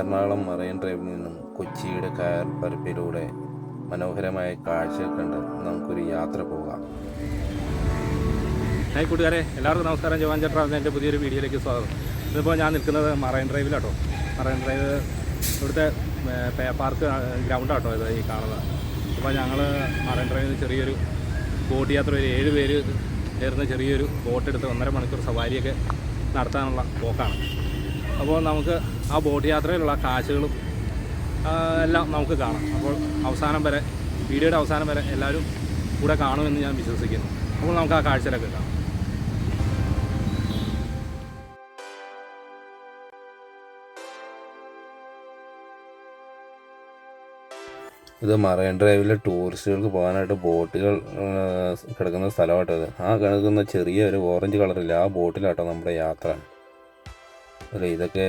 Ernakulam marine ഡ്രൈവിൽ നിന്നും കൊച്ചിയുടെ കയർ പരപ്പിലൂടെ മനോഹരമായ കാഴ്ച കണ്ട് നമുക്കൊരു യാത്ര പോകാം. ഹായ് കൂട്ടുകാരെ, എല്ലാവർക്കും നമസ്കാരം. ജവാൻ ചേട്ടൻ എൻ്റെ പുതിയൊരു വീഡിയോയിലേക്ക് സ്വാഗതം. ഇതിപ്പോൾ ഞാൻ നിൽക്കുന്നത് മറൈൻ ഡ്രൈവിലാട്ടോ. മറൈൻ ഡ്രൈവ് ഇവിടുത്തെ പാർക്ക് ഗ്രൗണ്ടാട്ടോ ഇത് ഈ കാണുന്നത്. അപ്പോൾ ഞങ്ങൾ മറൈൻ ഡ്രൈവിൽ ചെറിയൊരു ബോട്ട് യാത്ര, ഒരു 7 പേര് ചേർന്ന് ചെറിയൊരു ബോട്ടെടുത്ത് 1.5 മണിക്കൂർ സവാരിയൊക്കെ നടത്താനുള്ള പോക്കാണ്. അപ്പോൾ നമുക്ക് ആ ബോട്ട് യാത്രയിലുള്ള കാഴ്ചകളും എല്ലാം നമുക്ക് കാണാം. അപ്പോൾ വീഡിയോയുടെ അവസാനം വരെ എല്ലാവരും കൂടെ കാണുമെന്ന് ഞാൻ വിശ്വസിക്കുന്നു. അപ്പോൾ നമുക്ക് ആ കാഴ്ചയിലൊക്കെ കാണാം. ഇത് മറൈൻ ഡ്രൈവിലെ ടൂറിസ്റ്റുകൾക്ക് പോകാനായിട്ട് ബോട്ടുകൾ കിടക്കുന്ന സ്ഥലമായിട്ടത്. ആ കിടക്കുന്ന ചെറിയ ഒരു ഓറഞ്ച് കളറില്ല, ആ ബോട്ടിലാട്ടോ നമ്മുടെ യാത്ര. അല്ല, ഇതൊക്കെ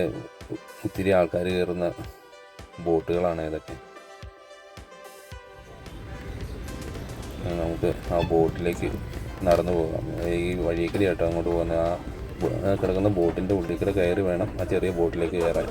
ഒത്തിരി ആൾക്കാർ കയറുന്ന ബോട്ടുകളാണ് ഇതൊക്കെ. നമുക്ക് ആ ബോട്ടിലേക്ക് നടന്നു പോകാം. ഈ വഴിയേക്കടി ആട്ടോ അങ്ങോട്ട് പോകുന്നത്. ആ കിടക്കുന്ന ബോട്ടിൻ്റെ ഉള്ളിൽ കൂടെ കയറി വേണം ആ ചെറിയ ബോട്ടിലേക്ക് കയറാൻ.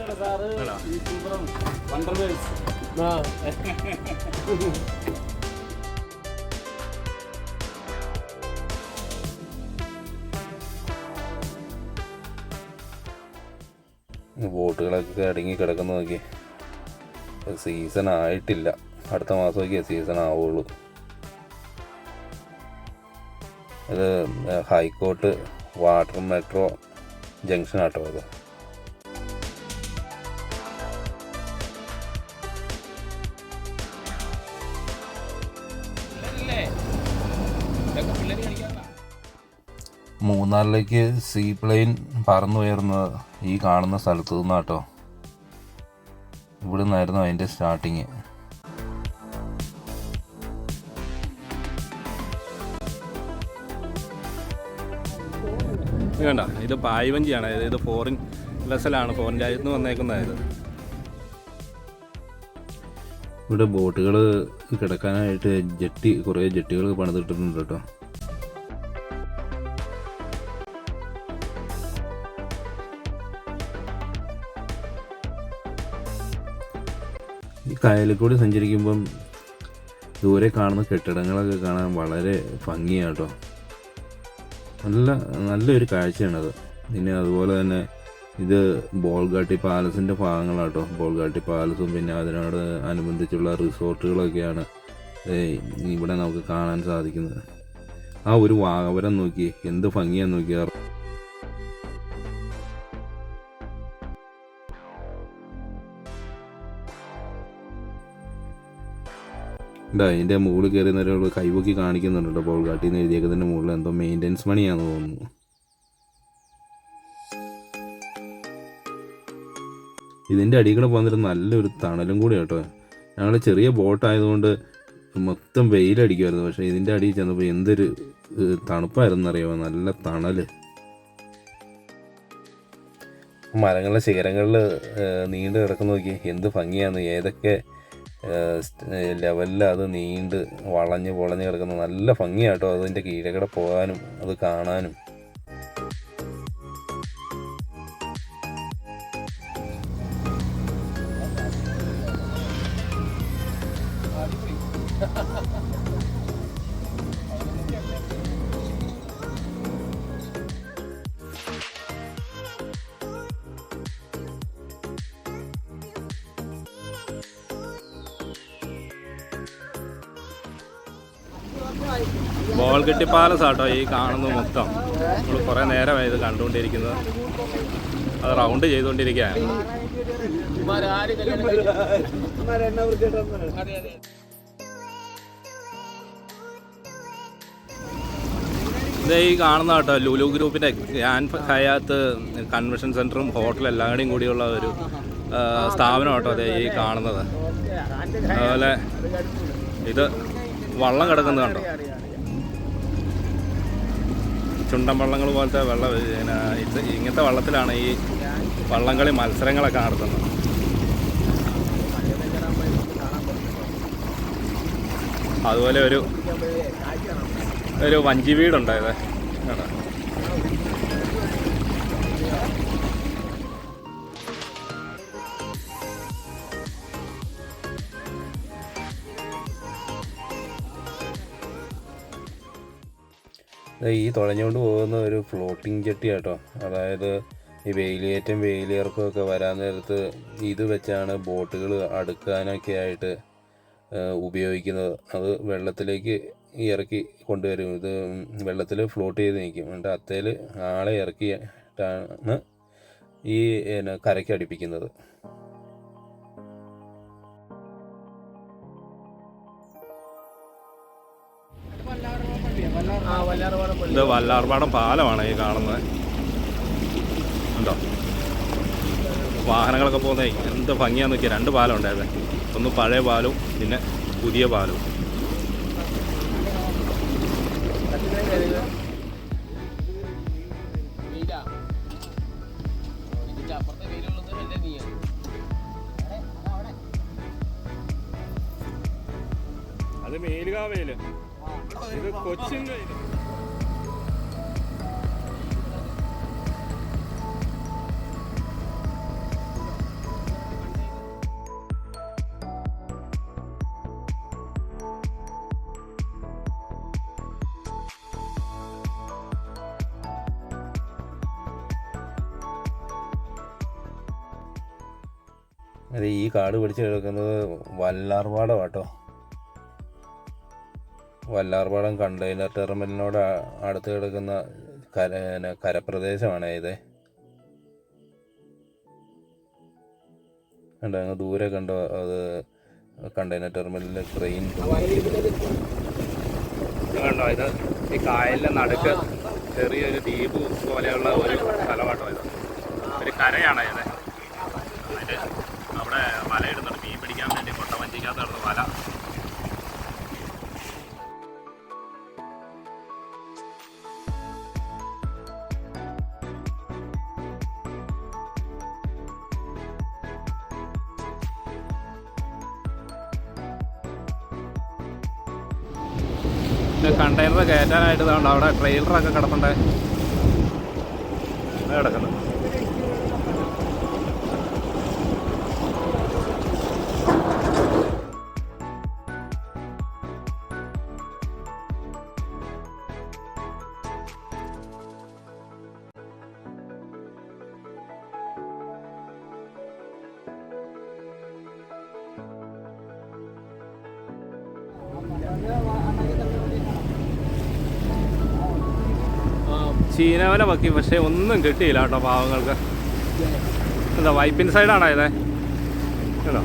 ബോട്ടുകളൊക്കെ അടങ്ങി കിടക്കുന്ന നോക്കി. സീസൺ ആയിട്ടില്ല, അടുത്ത മാസമൊക്കെ സീസൺ ആവുള്ളൂ. ഇത് ഹൈക്കോട്ട് വാട്ടർ മെട്രോ ജംഗ്ഷൻ ആട്ടോ അത്. മൂന്നാറിലേക്ക് സീ പ്ലെയിൻ പറന്നുയർന്നത് ഈ കാണുന്ന സ്ഥലത്തു നിന്നാട്ടോ. ഇവിടെ നിന്നായിരുന്നു അതിൻ്റെ സ്റ്റാർട്ടിങ്. വേണ്ട, ഇത് പായ്വഞ്ചിയാണ്. ഇത് ഫോറിൻ വെസലാണ്, ഫോറിൻ രാജ്യത്ത് നിന്ന് വന്നേക്കുന്നത്. ഇവിടെ ബോട്ടുകൾ കിടക്കാനായിട്ട് കുറേ ജെട്ടികൾ പണിതിട്ടിട്ടുണ്ട് കേട്ടോ. ഈ കായലിൽ കൂടി സഞ്ചരിക്കുമ്പം ദൂരെ കാണുന്ന കെട്ടിടങ്ങളൊക്കെ കാണാൻ വളരെ ഭംഗിയാട്ടോ. നല്ലൊരു കാഴ്ചയാണത്. പിന്നെ അതുപോലെ തന്നെ ഇത് ബോൾഗാട്ടി പാലസിൻ്റെ ഭാഗങ്ങളാട്ടോ. ബോൾഗാട്ടി പാലസും പിന്നെ അതിനോട് അനുബന്ധിച്ചുള്ള റിസോർട്ടുകളൊക്കെയാണ് ഇവിടെ നമുക്ക് കാണാൻ സാധിക്കുന്നത്. ആ ഒരു വാഗമരം നോക്കി, എന്ത് ഭംഗിയാന്ന് നോക്കിയാൽ. അതിൻ്റെ മുകളിൽ കയറി നേരം കൈവക്കി കാണിക്കുന്നുണ്ട്. ബോൾഗാട്ടിന്ന് എഴുതിയേക്കുന്നതിൻ്റെ മുകളിൽ എന്തോ മെയിൻ്റെനൻസ് പണിയാണെന്ന് തോന്നുന്നു. ഇതിൻ്റെ അടിയിൽ പോകുന്നൊരു നല്ലൊരു തണലും കൂടി കേട്ടോ. ഞങ്ങൾ ചെറിയ ബോട്ടായതുകൊണ്ട് മൊത്തം വെയിലടിക്കുമായിരുന്നു. പക്ഷേ ഇതിൻ്റെ അടിയിൽ ചെന്നപ്പോൾ എന്തൊരു തണുപ്പായിരുന്നു അറിയാമോ, നല്ല തണൽ. മരങ്ങളുടെ ശിഖരങ്ങളിൽ നീണ്ടു കിടക്കുന്ന നോക്കി, എന്ത് ഭംഗിയാണ്. ഏതൊക്കെ ലെവലിൽ അത് നീണ്ട് വളഞ്ഞ് കിടക്കുന്ന നല്ല ഭംഗിയാട്ടോ. അതിൻ്റെ കീഴക്കടെ പോകാനും അത് കാണാനും. ബോൾഗട്ടി പാലസ് ആട്ടോ ഈ കാണുന്നത് മൊത്തം. നമ്മൾ കുറേ നേരമായി ഇത് കണ്ടുകൊണ്ടിരിക്കുന്നത്. അത് റൗണ്ട് ചെയ്തുകൊണ്ടിരിക്കുകയാണ്. ഇത് ഈ കാണുന്ന കേട്ടോ ലുലു ഗ്രൂപ്പിൻ്റെ ഗ്രാൻഡ് ഹയാത്ത് കൺവെൻഷൻ സെൻറ്ററും ഹോട്ടലും എല്ലാം കൂടിയുള്ള ഒരു സ്ഥാപനം കേട്ടോ അതെ ഈ കാണുന്നത്. അതുപോലെ ഇത് വള്ളം കിടക്കുന്നത് കണ്ടോ, ചുണ്ടൻ വള്ളങ്ങൾ പോലത്തെ വെള്ളം. ഇങ്ങനത്തെ വള്ളത്തിലാണ് ഈ വള്ളംകളി മത്സരങ്ങളൊക്കെ നടത്തുന്നത്. അതുപോലെ ഒരു വഞ്ചി വീടുണ്ടായത് കേട്ടോ. ഈ തുഴഞ്ഞുകൊണ്ട് പോകുന്ന ഒരു ഫ്ലോട്ടിംഗ് ജെട്ടി കേട്ടോ. അതായത് ഈ വെയിലേറ്റം വെയിലിറക്കം ഒക്കെ വരാൻ നേരത്ത് ഇത് വെച്ചാണ് ബോട്ടുകൾ അടുക്കാനൊക്കെ ആയിട്ട് ഉപയോഗിക്കുന്നത്. അത് വെള്ളത്തിലേക്ക് ഇറക്കി കൊണ്ടുവരും. ഇത് വെള്ളത്തിൽ ഫ്ലോട്ട് ചെയ്ത് നിൽക്കും. എന്നിട്ട് അത്തേൽ ആളെ ഇറക്കിയിട്ടാണ് ഈ കരയ്ക്ക് അടുപ്പിക്കുന്നത്. ഇത് വല്ലാർപാടം പാലമാണ് ഈ കാണുന്നത്. ഉണ്ടോ വാഹനങ്ങളൊക്കെ പോകുന്നത് എന്ത് ഭംഗിയാന്ന് നോക്കിയാൽ. 2 പാലം ഉണ്ടായത്. ഒന്ന് പഴയ പാലും പിന്നെ പുതിയ പാലും. അത് മേലുകാവേല്, ഇത് കൊച്ചിൻ വെയില്. അത് ഈ കാട് പിടിച്ച് കിടക്കുന്നത് വല്ലാർപാടം കേട്ടോ. വല്ലാർപാടം കണ്ടെയ്നർ ടെർമിനലിനോട് അടുത്ത് കിടക്കുന്ന കരപ്രദേശമാണ് ഇത്. കണ്ടോ, അങ്ങ് ദൂരെ കണ്ടോ അത് കണ്ടെയ്നർ ടെർമിനലിലെ ട്രെയിൻ കണ്ടോ. ഇത് ഈ കായലിൻ്റെ നടുക്ക് ചെറിയൊരു ദ്വീപ് പോലെയുള്ള ഒരു സ്ഥലമാട്ടോ. ഇത് ഒരു കരയാണ് ഇത്. അതിൻ്റെ അവിടെ വലയിടുന്നുണ്ട് മീൻ പിടിക്കാൻ വേണ്ടി. കൊട്ടവഞ്ചിക്കകത്ത് നടന്ന് വല. കണ്ടെയ്നർ കയറ്റാനായിട്ട് ഇതുകൊണ്ട് അവിടെ ട്രെയിലറൊക്കെ കിടപ്പുണ്ട്. കിടക്കുന്നു. ചീനവല വക്കി, പക്ഷേ ഒന്നും കിട്ടിയില്ല കേട്ടോ പാവങ്ങൾക്ക്. എന്താ വൈപ്പിൻ സൈഡാണോ ഇതേ? കേട്ടോ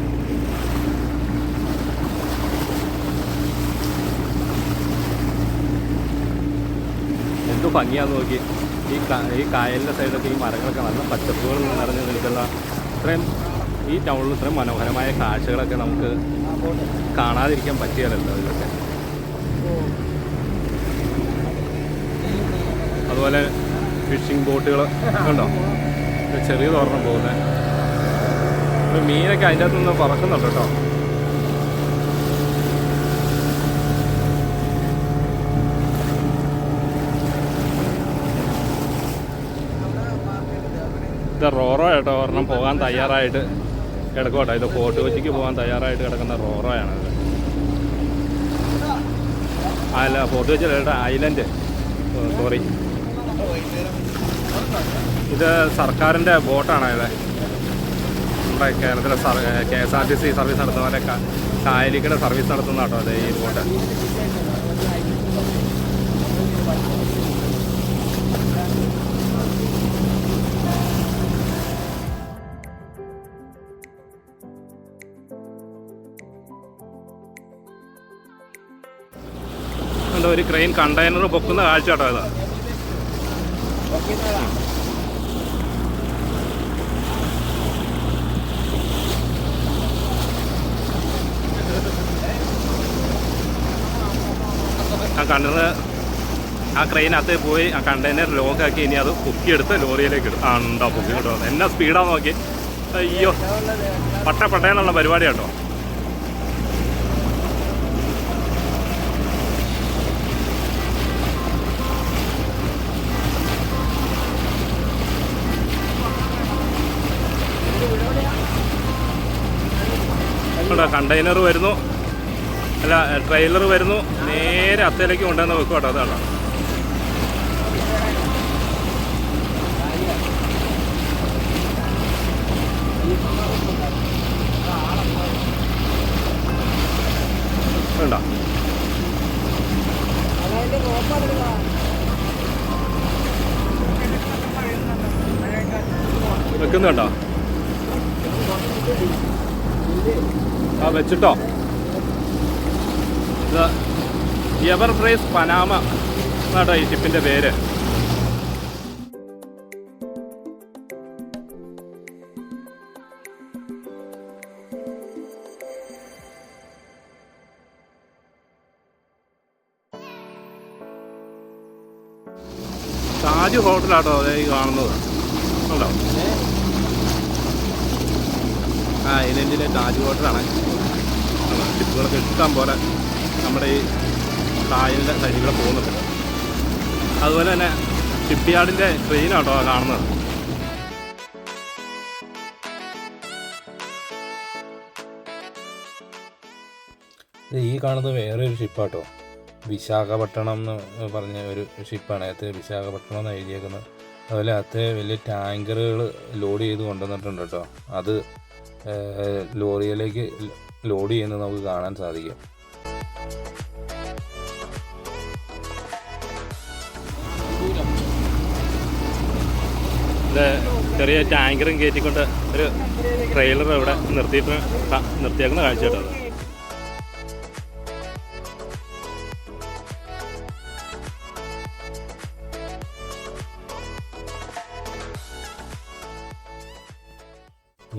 എന്ത് ഭംഗിയാന്ന് നോക്കി. ഈ കായലിൻ്റെ സൈഡൊക്കെ ഈ മരങ്ങളൊക്കെ നല്ല പച്ചപ്പുകൾ നിറഞ്ഞു നിൽക്കുന്ന ഇത്രയും ഈ ടൗണിൽ ഇത്രയും മനോഹരമായ കാഴ്ചകളൊക്കെ നമുക്ക് കാണാതിരിക്കാൻ പറ്റിയാലല്ലോ ഇതൊക്കെ. അതുപോലെ ഫിഷിംഗ് ബോട്ടുകൾ കണ്ടോ, ചെറിയ തോർണം പോകുന്നത്. മീനൊക്കെ അതിൻ്റെ അകത്ത് നിന്ന് പറക്കുന്നുണ്ട് കേട്ടോ. ഇത് റോറോ കേട്ടോ. ഒരെണ്ണം പോകാൻ തയ്യാറായിട്ട് കിടക്കും കേട്ടോ. ഇത് ഫോർട്ട് കൊച്ചിക്ക് പോകാൻ തയ്യാറായിട്ട് കിടക്കുന്ന റോറോയാണത്. അല്ല, ഫോർട്ട് കൊച്ചി ഐലൻഡ്, സോറി. ഇത് സർക്കാരിൻ്റെ ബോട്ടാണ്. ഇത് നമ്മുടെ കേരളത്തിലെ KSRTC സർവീസ് നടത്തുന്ന പോലെ കായലിക്കടെ സർവീസ് നടത്തുന്ന കേട്ടോ അതെ ഈ ബോട്ട്. ഒരു ക്രെയിൻ കണ്ടെയ്നർ പൊക്കുന്ന കാഴ്ച കേട്ടോ ഇത്. ആ കണ്ടെയ്നർ, ആ ക്രെയിനകത്ത് പോയി ആ കണ്ടെയ്നർ ലോക്കാക്കി ഇനി അത് പൊക്കിയെടുത്ത് ലോറിയിലേക്ക് ഇടും. ഉണ്ടോ പൊക്കി കേട്ടോ. എന്നാ സ്പീഡാന്ന് നോക്കി. അയ്യോ, പട്ടേന്നുള്ള പരിപാടി കേട്ടോ. കണ്ടെയ്നർ വരുന്നു, അല്ല ട്രെയിലർ വരുന്നു, നേരെ അത്തേലേക്ക് കൊണ്ടുവന്ന് വെക്കും കേട്ടോ. അതാണ് ഇതുണ്ടോ വെക്കുന്നുണ്ടോ? ആ വെച്ചിട്ടോ. ഇത് എവർഫ്രേസ് പനാമ എന്നാട്ടോ ഈ ഷിപ്പിൻ്റെ പേര്. താജ് ഹോട്ടലാട്ടോ അതേ ഈ കാണുന്നത് ഉണ്ടോ? ആ ഐലൻഡിലെ താജ് ഹോട്ടലാണ്. ഷിപ്പുകളൊക്കെ ഇഷ്ടം പോലെ നമ്മുടെ ഈ കായലിൻ്റെ സൈഡിലൂടെ പോകുന്നുണ്ട്. അതുപോലെ തന്നെ ഷിപ്പ് യാർഡിൻ്റെ ട്രെയിനാട്ടോ കാണുന്നത്. ഈ കാണുന്നത് വേറൊരു ഷിപ്പാട്ടോ, വിശാഖപട്ടണം എന്ന് പറഞ്ഞ ഒരു ഷിപ്പാണ്. അകത്ത് വിശാഖപട്ടണം എന്ന് എഴുതിയേക്കുന്നത്. അതുപോലെ അകത്ത് വലിയ ടാങ്കറുകൾ ലോഡ് ചെയ്ത് കൊണ്ടുവന്നിട്ടുണ്ട് കേട്ടോ. അത് ലോറിയിലേക്ക് ലോഡ് ചെയ്യുന്നത് നമുക്ക് കാണാൻ സാധിക്കും. ഇത് ചെറിയ ടാങ്കറും കയറ്റിക്കൊണ്ട് ഒരു ട്രെയിലർ ഇവിടെ നിർത്തിയേക്കുന്ന കാഴ്ച കേട്ടോ.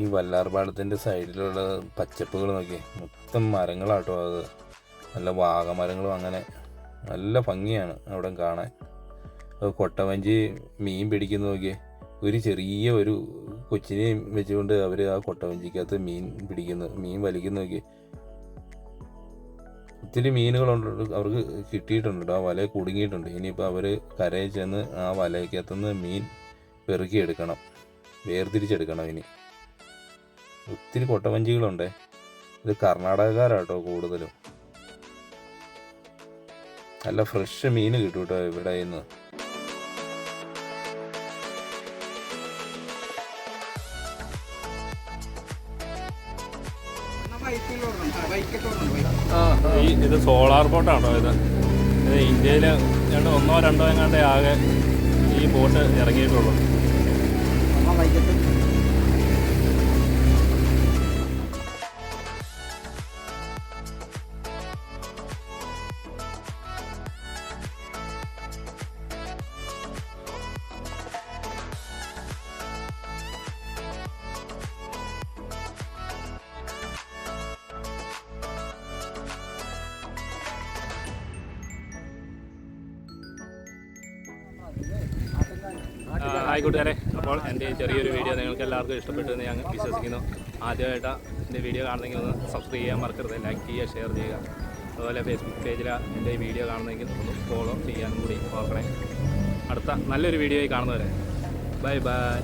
ഈ വല്ലാർപാടത്തിൻ്റെ സൈഡിലുള്ള പച്ചപ്പുകൾ നോക്കി, മൊത്തം മരങ്ങളാട്ടോ. അത് നല്ല വാഗമരങ്ങളും അങ്ങനെ നല്ല ഭംഗിയാണ് അവിടെ കാണാൻ. കൊട്ടവഞ്ചി മീൻ പിടിക്കുന്ന നോക്കി, ഒരു ചെറിയ ഒരു കൊച്ചിനെയും വെച്ചുകൊണ്ട് അവർ ആ കൊട്ടവഞ്ചിക്കകത്ത് മീൻ വലിക്കുന്ന നോക്കി. ഒത്തിരി മീനുകളുണ്ട് അവർക്ക് കിട്ടിയിട്ടുണ്ട്. ആ വല കുടുങ്ങിയിട്ടുണ്ട്. ഇനിയിപ്പോൾ അവർ കരയിൽ ചെന്ന് ആ വലയ്ക്കകത്തുനിന്ന് മീൻ പെറുക്കിയെടുക്കണം, വേർതിരിച്ചെടുക്കണം. ഇനി ഒത്തിരി കൊട്ടവഞ്ചികളുണ്ട്. ഇത് കർണാടകക്കാരാട്ടോ കൂടുതലും. നല്ല ഫ്രഷ് മീൻ കിട്ടും കേട്ടോ ഇവിടെ നിന്ന്. ഇത് സോളാർ ബോട്ടാണോ ഇത് ഇന്ത്യയിൽ 1-2 എങ്ങാണ്ടേ ആകെ ഈ ബോട്ട് ഇറങ്ങിയിട്ടുള്ളൂ. ഹായ് കൂട്ടുകാരെ, അപ്പോൾ എൻ്റെ ചെറിയൊരു വീഡിയോ നിങ്ങൾക്ക് എല്ലാവർക്കും ഇഷ്ടപ്പെട്ടു എന്ന് ഞാൻ വിശ്വസിക്കുന്നു. ആദ്യമായിട്ട് എൻ്റെ വീഡിയോ കാണുന്നെങ്കിൽ ഒന്ന് സബ്സ്ക്രൈബ് ചെയ്യാൻ മറക്കരുത്, ലൈക്ക് ചെയ്യുക, ഷെയർ ചെയ്യുക. അതുപോലെ ഫേസ്ബുക്ക് പേജിൽ എൻ്റെ ഈ വീഡിയോ കാണുന്നെങ്കിൽ ഒന്ന് ഫോളോ ചെയ്യാനും കൂടി ഓർക്കണേ. അടുത്ത നല്ലൊരു വീഡിയോയിൽ കാണുന്നവരെ ബൈ ബൈ.